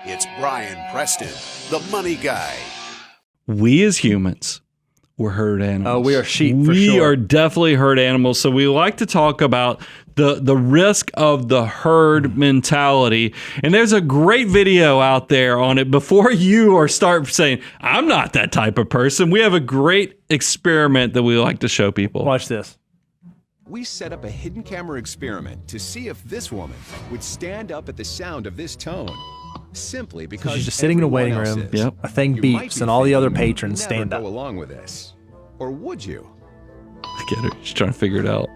It's Brian Preston, the money guy. We as humans, we're herd animals. Oh, we are sheep for We sure. are definitely herd animals. So we like to talk about the risk of the herd mentality. And there's a great video out there on it. Before you start saying, I'm not that type of person, we have a great experiment that we like to show people. Watch this. We set up a hidden camera experiment to see if this woman would stand up at the sound of this tone. Simply because she's just sitting in a waiting everyone room. else is. Yep. A thing You might beeps be and all the other thinking patrons you'd never stand go up. along with this. Or would you? I get her. She's trying to figure it out.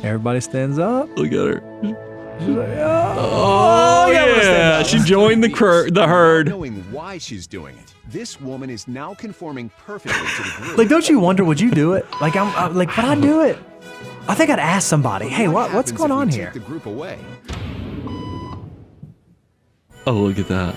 Everybody stands up. Look at her. She's like, Oh, yeah, we'll stand yeah. up. She joined the herd. Knowing why she's doing it, this woman is now conforming perfectly to the group. Like, don't you wonder, would you do it? Like, would I do it? I think I'd ask somebody, hey, what's happens going if we on take here? the group away? Oh, look at that.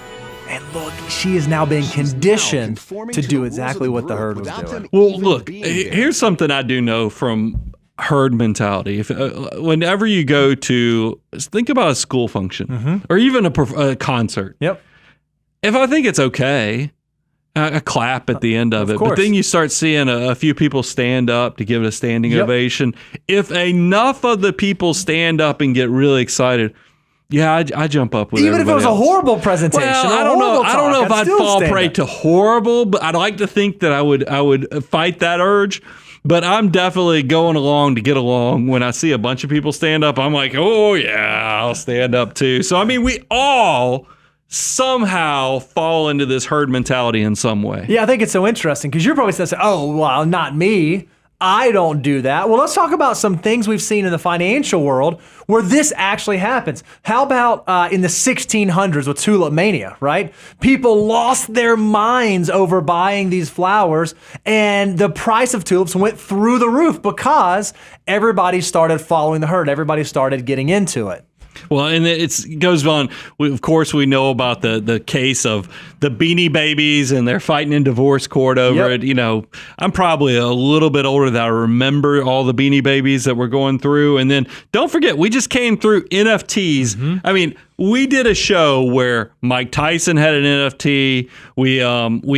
And look, she is now being She's now conditioned conforming to the do rules exactly of what the group herd was without doing. them Well, even look, being there. here's something I do know from herd mentality. If whenever you go to, think about a school function or even a concert. Yep. If I think it's okay, a clap at the end of it. But course. then you start seeing a few people stand up to give it a standing Yep. ovation. If enough of the people stand up and get really excited, yeah, I jump up with Even if it everybody was a else. horrible presentation, Well, or I don't know. horrible I don't know talk, if I'd still fall stand prey up. to horrible, but I'd like to think that I would fight that urge. But I'm definitely going along to get along. When I see a bunch of people stand up, I'm like, oh yeah, I'll stand up too. So I mean, we all somehow fall into this herd mentality in some way. Yeah, I think it's so interesting because you're probably saying, oh, well, not me. I don't do that. Well, let's talk about some things we've seen in the financial world where this actually happens. How about in the 1600s with tulip mania, right? People lost their minds over buying these flowers, and the price of tulips went through the roof because everybody started following the herd. Everybody started getting into it. Well, and it goes on. Of course, we know about the case of the Beanie Babies, and they're fighting in divorce court over Yep. it. You know, I'm probably a little bit older that I remember all the Beanie Babies that we're going through. And then don't forget, we just came through NFTs. I mean, we did a show where Mike Tyson had an NFT. We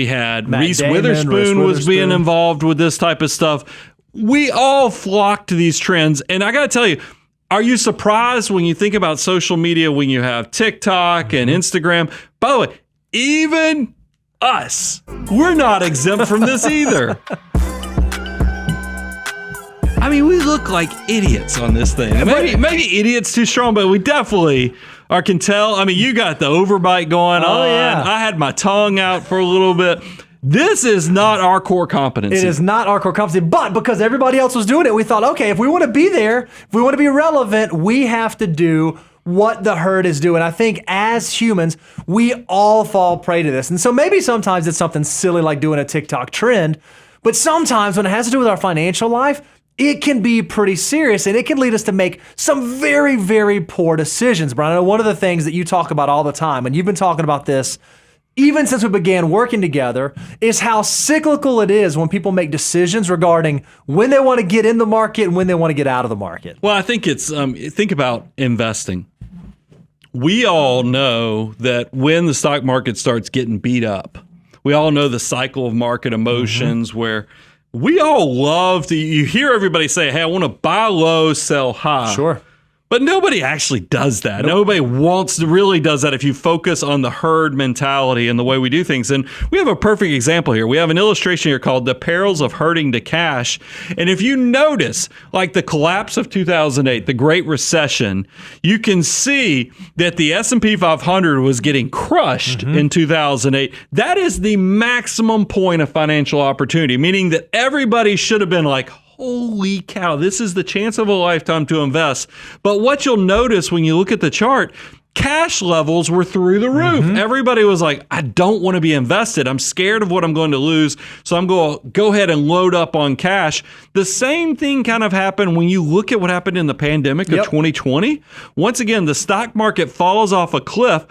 had Matt Reese Damon, Witherspoon Reese was being Witherspoon. involved with this type of stuff. We all flocked to these trends, and I got to tell you. Are you surprised when you think about social media, when you have TikTok and Instagram? By the way, even us, we're not exempt from this either. I mean, we look like idiots on this thing. Maybe idiots too strong, but we definitely can tell. I mean, you got the overbite going on. yeah. I had my tongue out for a little bit. This is not our core competency. It is not our core competency, but because everybody else was doing it, we thought, okay, if we want to be there, if we want to be relevant, we have to do what the herd is doing. I think as humans, we all fall prey to this. And so maybe sometimes it's something silly like doing a TikTok trend, but sometimes when it has to do with our financial life, it can be pretty serious, and it can lead us to make some very, very poor decisions. Brian, I know one of the things that you talk about all the time, and you've been talking about this even since we began working together, is how cyclical it is when people make decisions regarding when they want to get in the market and when they want to get out of the market. Well, I think it's think about investing. We all know that when the stock market starts getting beat up, we all know the cycle of market emotions where we all love to, you hear everybody say, hey, I want to buy low, sell high. Sure. But nobody actually does that. Nobody really does that if you focus on the herd mentality and the way we do things. And we have a perfect example here. We have an illustration here called The Perils of Herding to Cash. And if you notice, like the collapse of 2008, the Great Recession, you can see that the S&P 500 was getting crushed in 2008. That is the maximum point of financial opportunity, meaning that everybody should have been like, holy cow, this is the chance of a lifetime to invest. But what you'll notice when you look at the chart, cash levels were through the roof. Everybody was like, I don't want to be invested. I'm scared of what I'm going to lose. So I'm going to go ahead and load up on cash. The same thing kind of happened when you look at what happened in the pandemic of 2020. Once again, the stock market falls off a cliff.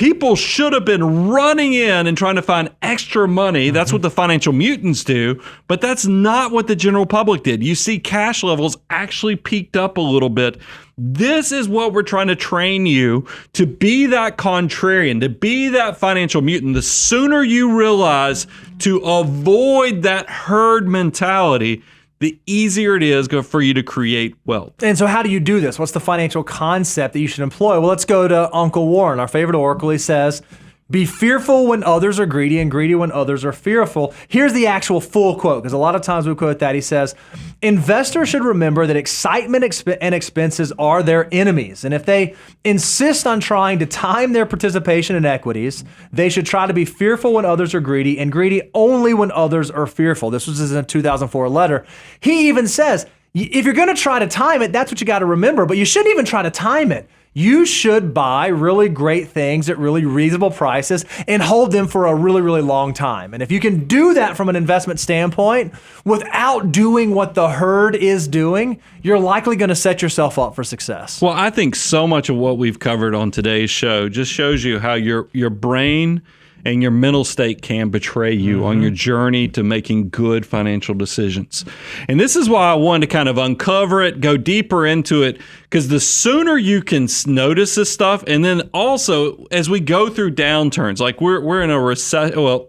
People should have been running in and trying to find extra money. That's what the financial mutants do, but that's not what the general public did. You see cash levels actually peaked up a little bit. This is what we're trying to train you to be, that contrarian, to be that financial mutant. The sooner you realize to avoid that herd mentality, the easier it is for you to create wealth. And so how do you do this? What's the financial concept that you should employ? Well, let's go to Uncle Warren, our favorite oracle. He says, be fearful when others are greedy and greedy when others are fearful. Here's the actual full quote, because a lot of times we quote that. He says, investors should remember that excitement and expenses are their enemies. And if they insist on trying to time their participation in equities, they should try to be fearful when others are greedy and greedy only when others are fearful. This was in a 2004 letter. He even says, if you're going to try to time it, that's what you got to remember, but you shouldn't even try to time it. You should buy really great things at really reasonable prices and hold them for a really, really long time. And if you can do that from an investment standpoint without doing what the herd is doing, you're likely going to set yourself up for success. Well, I think so much of what we've covered on today's show just shows you how your brain and your mental state can betray you on your journey to making good financial decisions. And this is why I wanted to kind of uncover it, go deeper into it, because the sooner you can notice this stuff, and then also as we go through downturns, like we're in a recession, well,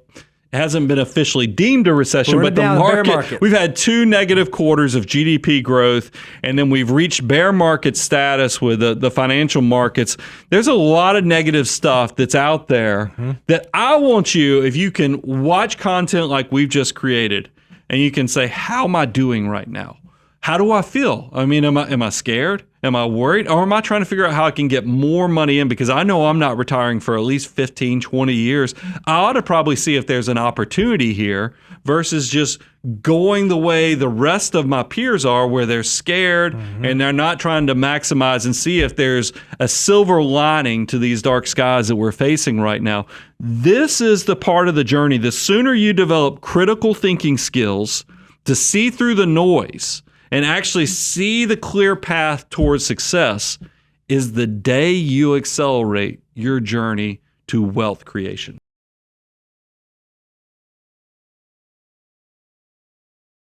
it hasn't been officially deemed a recession, but the market, we've had 2 negative quarters of GDP growth, and then we've reached bear market status with the financial markets. There's a lot of negative stuff that's out there that I want you, if you can watch content like we've just created, and you can say, how am I doing right now? How do I feel? I mean, am I scared? Am I worried? Or am I trying to figure out how I can get more money in? Because I know I'm not retiring for at least 15, 20 years. I ought to probably see if there's an opportunity here versus just going the way the rest of my peers are, where they're scared and they're not trying to maximize and see if there's a silver lining to these dark skies that we're facing right now. This is the part of the journey. The sooner you develop critical thinking skills to see through the noise and actually see the clear path towards success, is the day you accelerate your journey to wealth creation.